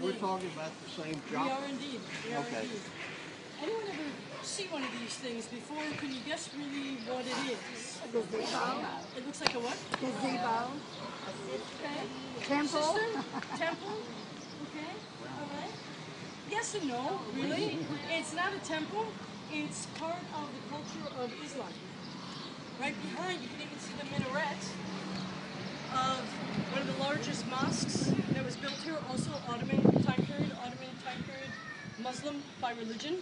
We're talking about the same job. We are indeed. We are Okay. indeed. Anyone ever see one of these things before? Can you guess really what it is? A gazebo. It looks like a what? Gazebo. Okay. Temple. Sister? Temple? Okay. All right. Yes and no, really. It's not a temple. It's part of the culture of Islam. Right behind, you can even see the minaret of one of the largest mosques that was built here, also Ottoman time period, Muslim by religion.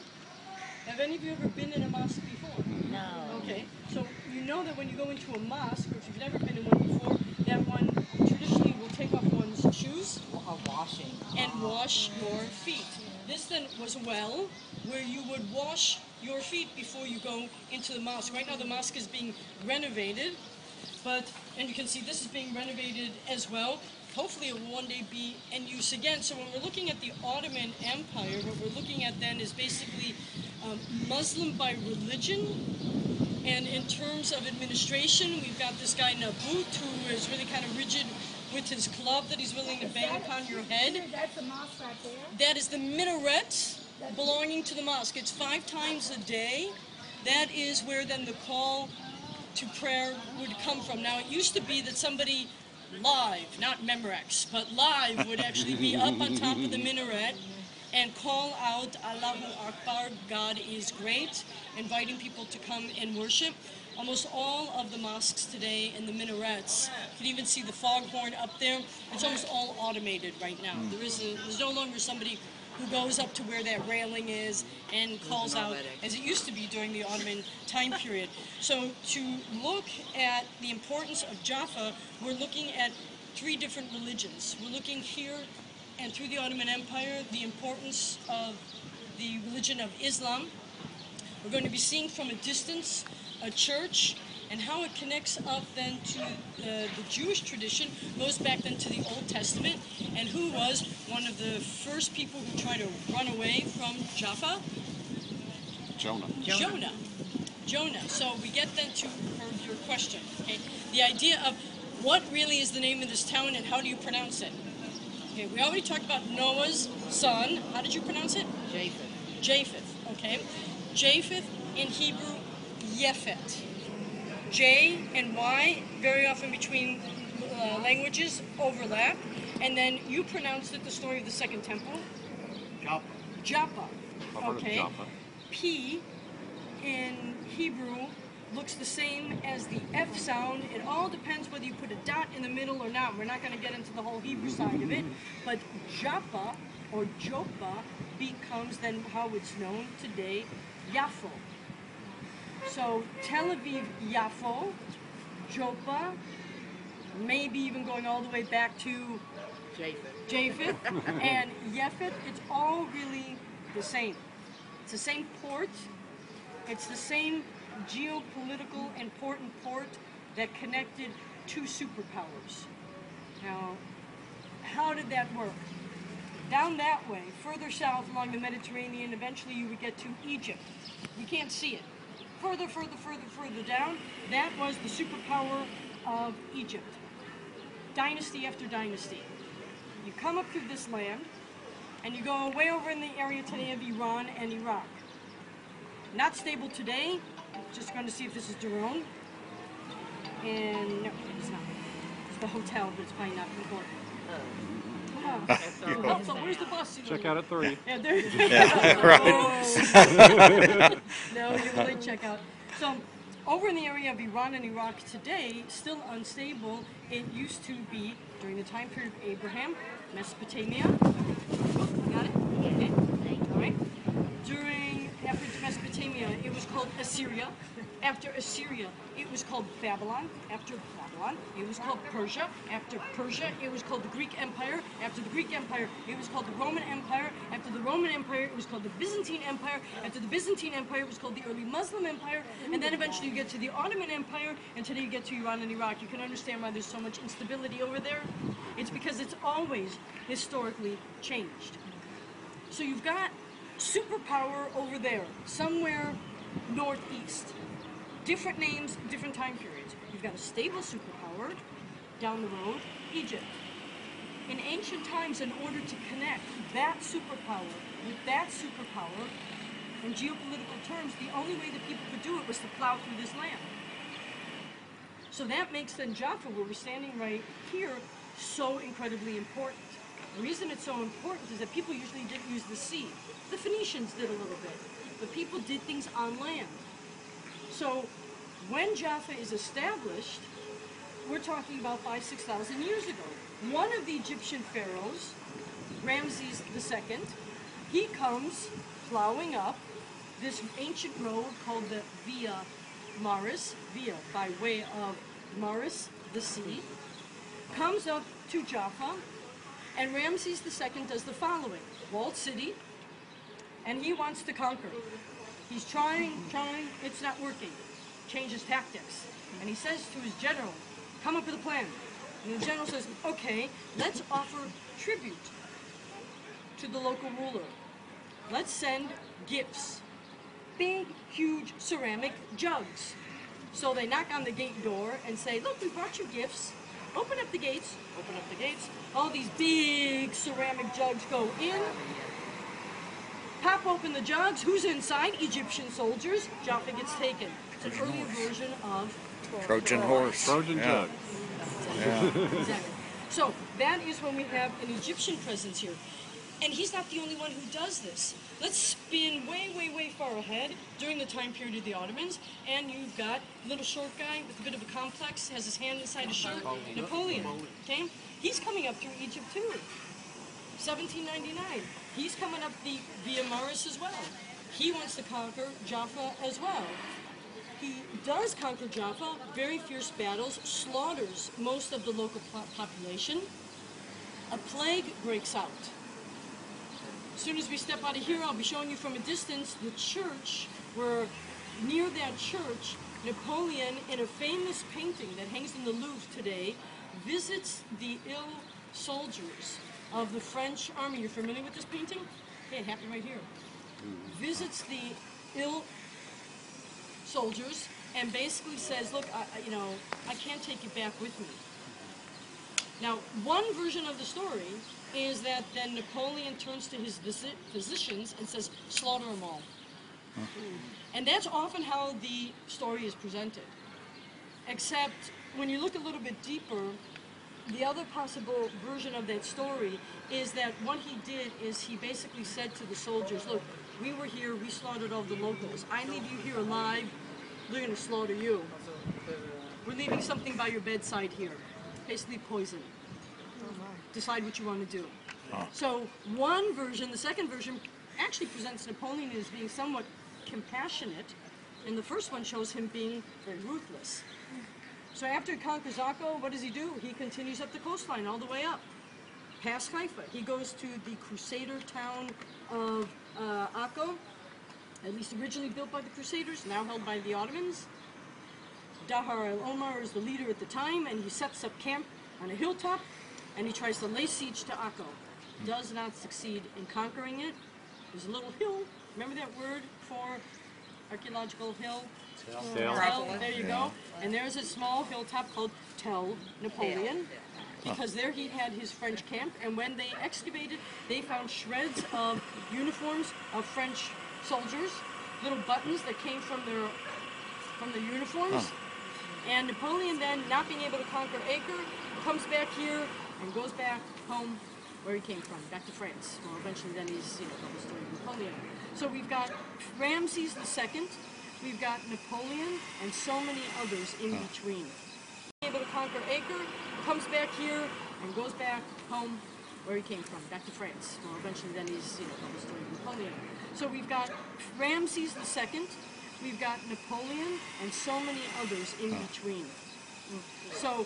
Have any of you ever been in a mosque before? No. Okay, so you know that when you go into a mosque, or if you've never been in one before, that one traditionally will take off one's shoes Washing. and wash your feet. This then was a well where you would wash your feet before you go into the mosque. Right now the mosque is being renovated, and you can see this is being renovated as well. Hopefully it will one day be in use again. So when we're looking at the Ottoman Empire, what we're looking at then is basically Muslim by religion. And in terms of administration, we've got this guy Nabut, who is really kind of rigid with his club that he's willing to bang upon your head. That's a mosque right there. That is the minaret belonging to the mosque. It's 5 times a day. That is where then the call to prayer would come from. Now, it used to be that somebody live, not Memorex, but live would actually be up on top of the minaret and call out Allahu Akbar, God is great, inviting people to come and worship. Almost all of the mosques today and the minarets, you can even see the foghorn up there, it's almost all automated right now. There's no longer somebody who goes up to where that railing is and calls out, as it used to be during the Ottoman time period. So to look at the importance of Jaffa, we're looking at 3 different religions. We're looking here and through the Ottoman Empire, the importance of the religion of Islam. We're going to be seeing from a distance a church and how it connects up then to the Jewish tradition, goes back then to the Old Testament, and who was one of the first people who tried to run away from Jaffa? Jonah. So we get then to your question, okay? The idea of what really is the name of this town and how do you pronounce it? Okay, we already talked about Noah's son. How did you pronounce it? Japheth, okay. Japheth in Hebrew, Yefet. J and Y, very often between languages, overlap. And then you pronounced it, the story of the Second Temple. Joppa. Okay. P in Hebrew looks the same as the F sound. It all depends whether you put a dot in the middle or not. We're not going to get into the whole Hebrew side of it. But Joppa or Joppa becomes then how it's known today, Yaffo. So Tel Aviv, Yaffo, Joppa, maybe even going all the way back to Japheth, and Yefet. It's all really the same. It's the same port. It's the same geopolitical important port that connected 2 superpowers. Now, how did that work? Down that way, further south along the Mediterranean, eventually you would get to Egypt. You can't see it. Further down, that was the superpower of Egypt. Dynasty after dynasty. You come up through this land, and you go way over in the area today of Iran and Iraq. Not stable today. Just going to see if this is Daron. And no, it's not. It's the hotel, but it's probably not important. Oh, so where's the bus? Check out at 3. Yeah, there. Right. No, you really check out. So, over in the area of Iran and Iraq today, still unstable. It used to be during the time period of Abraham, Mesopotamia. Got it? Okay. All right. After Mesopotamia, it was called Assyria. After Assyria, it was called Babylon. After Babylon, it was called Persia. After Persia, it was called the Greek Empire. After the Greek Empire, it was called the Roman Empire. After the Roman Empire, it was called the Byzantine Empire. After the Byzantine Empire, it was called the early Muslim Empire. And then eventually you get to the Ottoman Empire, and today you get to Iran and Iraq. You can understand why there's so much instability over there. It's because it's always historically changed. So you've got superpower over there, somewhere northeast. Different names, different time periods. You've got a stable superpower down the road, Egypt. in ancient times, in order to connect that superpower with that superpower, in geopolitical terms, the only way that people could do it was to plow through this land. So that makes then Jaffa, where we're standing right here, so incredibly important. The reason it's so important is that people usually didn't use the sea. The Phoenicians did a little bit, but people did things on land. So when Jaffa is established, we're talking about 5,000–6,000 years ago. One of the Egyptian pharaohs, Ramses II, he comes plowing up this ancient road called the Via Maris, via by way of Maris, the sea, comes up to Jaffa, and Ramses II does the following: walled city, and he wants to conquer. He's trying, it's not working. Changes tactics, and he says to his general, come up with a plan. And the general says, okay, let's offer tribute to the local ruler. Let's send gifts. Big, huge ceramic jugs. So they knock on the gate door and say, look, we brought you gifts. Open up the gates. Open up the gates. All these big ceramic jugs go in. Pop open the jugs. Who's inside? Egyptian soldiers. Jaffa gets taken. It's an earlier version of Trojan horse. Trojan jug. Yeah. Exactly. So that is when we have an Egyptian presence here. And he's not the only one who does this. Let's spin way, way, way far ahead during the time period of the Ottomans, and you've got a little short guy with a bit of a complex, has his hand inside his shirt, Napoleon. Okay? He's coming up through Egypt too. 1799. He's coming up the Via Maris as well. He wants to conquer Jaffa as well. He does conquer Jaffa, very fierce battles, slaughters most of the local population. A plague breaks out. As soon as we step out of here, I'll be showing you from a distance the church, where near that church, Napoleon, in a famous painting that hangs in the Louvre today, visits the ill soldiers of the French army. You're familiar with this painting? Okay, it happened right here. Visits the ill soldiers and basically says, look, I can't take you back with me. Now, one version of the story is that then Napoleon turns to his physicians and says, slaughter them all. And that's often how the story is presented. Except when you look a little bit deeper, the other possible version of that story is that what he did is he basically said to the soldiers, look, we were here, we slaughtered all the locals. I leave you here alive, they're going to slaughter you. We're leaving something by your bedside here. Basically poison. Decide what you want to do. So one version, the second version, actually presents Napoleon as being somewhat compassionate, and the first one shows him being very ruthless. So after he conquers Akko, what does he do? He continues up the coastline all the way up, past Haifa. He goes to the Crusader town of Akko, at least originally built by the Crusaders, now held by the Ottomans. Dahar el-Omar is the leader at the time, and he sets up camp on a hilltop, and he tries to lay siege to Akko. Does not succeed in conquering it. There's a little hill. Remember that word for archaeological hill? Tell. There you go. And there's a small hilltop called Tel Napoleon, because there he had his French camp, and when they excavated, they found shreds of uniforms of French soldiers, little buttons that came from their uniforms. And Napoleon then, not being able to conquer Acre, comes back here and goes back home where he came from, back to France. Well, eventually then he's, the story of Napoleon. So we've got Ramses II, we've got Napoleon, and so many others in between. Able to conquer Acre, comes back here and goes back home where he came from, back to France. Well, eventually then he's, the story of Napoleon. So we've got Ramses II, we've got Napoleon, and so many others in between. So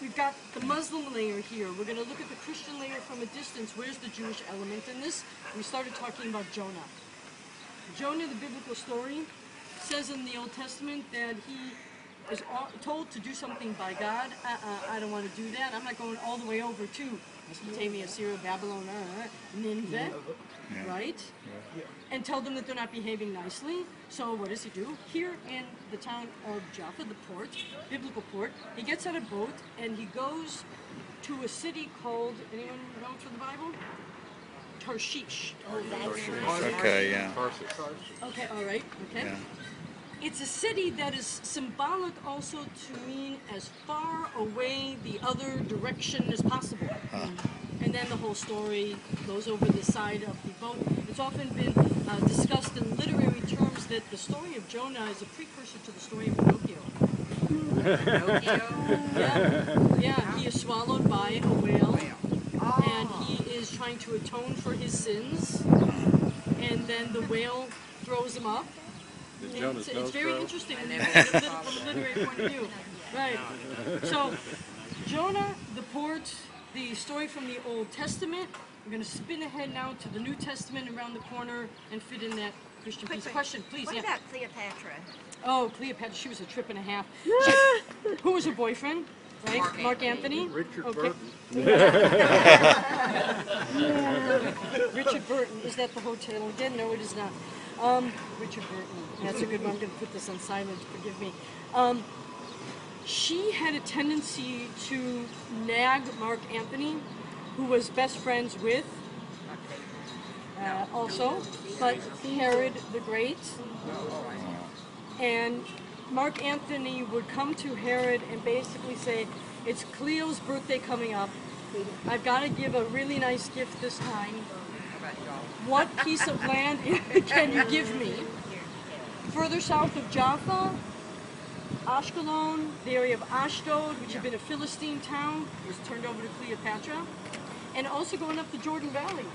we've got the Muslim layer here. We're going to look at the Christian layer from a distance. Where's the Jewish element in this? We started talking about Jonah. Jonah, the biblical story, says in the Old Testament that he told to do something by God, I don't want to do that. I'm not going all the way over to Mesopotamia, Syria, Babylon, Nineveh, right? And tell them that they're not behaving nicely. So what does he do? Here in the town of Jaffa, the port, biblical port, he gets on a boat and he goes to a city called, anyone know from the Bible? Tarshish. Okay, yeah. Okay, all right, okay. Yeah. It's a city that is symbolic also to mean as far away the other direction as possible. And then the whole story goes over the side of the boat. It's often been discussed in literary terms that the story of Jonah is a precursor to the story of Pinocchio. Yeah, he is swallowed by a whale, and he is trying to atone for his sins, and then the whale throws him up. It's very interesting from a literary point of view. Right. So, Jonah, the port, the story from the Old Testament. We're going to spin ahead now to the New Testament around the corner and fit in that Christian piece. Question, please. What about Cleopatra? Oh, Cleopatra, she was a trip and a half. Who was her boyfriend? Right? Mark Anthony? Richard Okay. Burton. Richard Burton. Is that the hotel again? No, it is not. Richard Burton. That's a good one. I'm going to put this on silent. Forgive me. She had a tendency to nag Mark Anthony, who was best friends with also, but Herod the Great. And Mark Anthony would come to Herod and basically say, it's Cleo's birthday coming up. I've got to give a really nice gift this time. What piece of land can you give me? Further south of Jaffa, Ashkelon, the area of Ashdod, which had been a Philistine town, was turned over to Cleopatra. And also going up the Jordan Valley.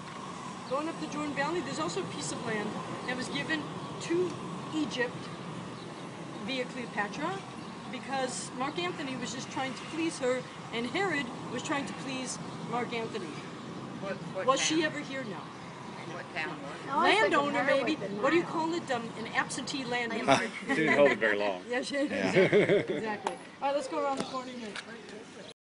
Going up the Jordan Valley, there's also a piece of land that was given to Egypt via Cleopatra, because Mark Anthony was just trying to please her, and Herod was trying to please Mark Anthony. Was she ever here? No. What town? Landowner, maybe. What do you call it? An absentee landowner. Didn't hold it very long. Yes, exactly. All right, let's go around the corner here.